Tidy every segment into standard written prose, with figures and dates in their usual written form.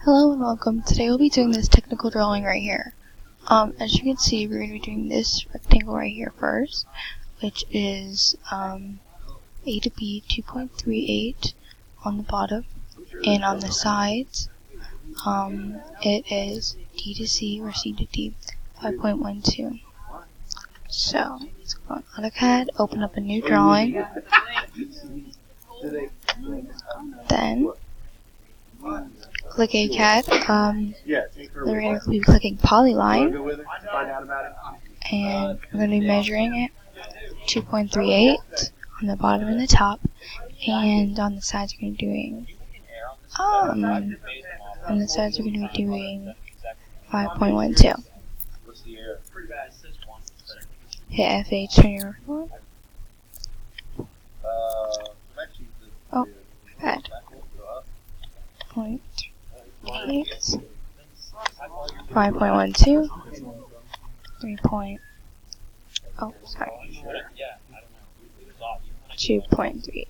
Hello and welcome. Today we'll be doing this technical drawing right here. As you can see, we're going to be doing this rectangle right here first, which is A to B 2.38 on the bottom, and on the sides, it is D to C or C to D 5.12. So let's go on AutoCAD, open up a new drawing, then click ACAD. We're going to be clicking Polyline, and we're going to be measuring it 2.38 on the bottom and the top, and on the sides we're going to be doing 5.12. Hit F8 on your phone. Oh, bad. 0.8, 5.12, 2.38,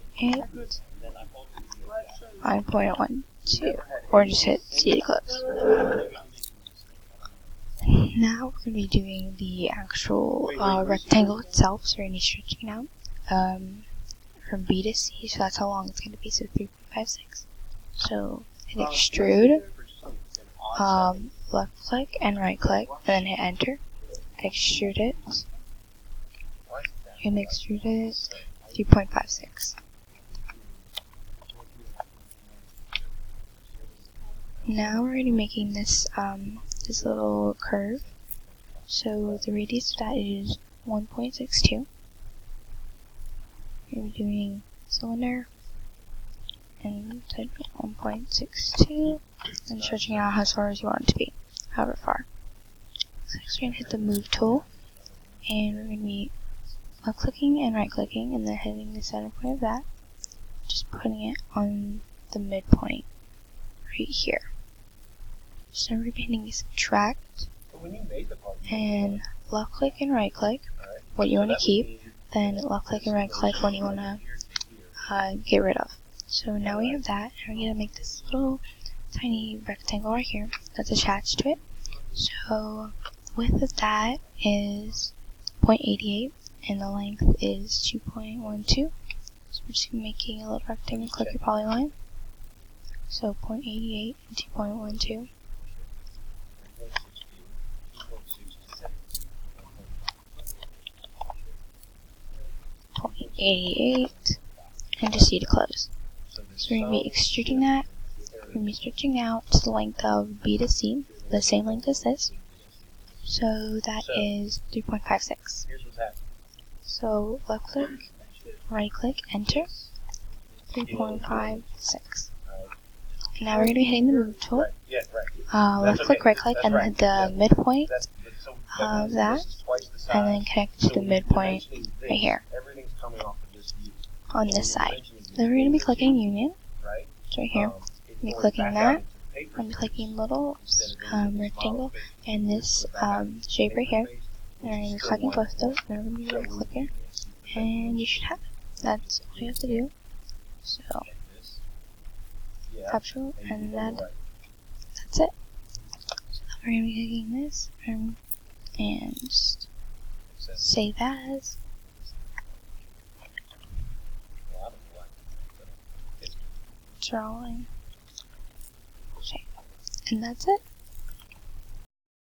5.12, or just hit C to close. Now we're going to be doing the actual rectangle itself, so we're going to be stretching out from B to C, so that's how long it's going to be, so 3.56. So hit extrude, left click and right click, and then hit enter. Extrude it. You can extrude it 3.56. Now we're going to be making this this little curve. So the radius of that is 1.62. We're doing cylinder and type 1.62 and stretching out as far as you want it to be, however far. So next we're going to hit the move tool, and we're going to be left clicking and right clicking and then hitting the center point of that, just putting it on the midpoint right here. So we're going to be hitting subtract and left click and right click what you want to keep, then left click and right click what you want to get rid of. So now we have that, and we're going to make this little tiny rectangle right here that's attached to it. So width of that is 0.88 and the length is 2.12. So we're just making a little rectangle. Click your polyline. So 0.88 and 2.12. .88 and just C to close. So we're going to be extruding that. We're going to be stretching out to the length of B to C, the same length as this. So that is 3.56. So left click, right click, enter, 3.56. Now we're going to be hitting the move tool. Left click, right click, and hit the midpoint of that, and then connect to the midpoint right here on this side. Then we're going to be clicking union, it's right here. We'll be clicking that. I'm clicking little rectangle and this shape right here. And we're going to be clicking both of those. Then we're going to be right clicking, and you should have it. That's all you have to do. So capture, and that's it. So we're going to be clicking this and just save as. Drawing. Okay. And that's it.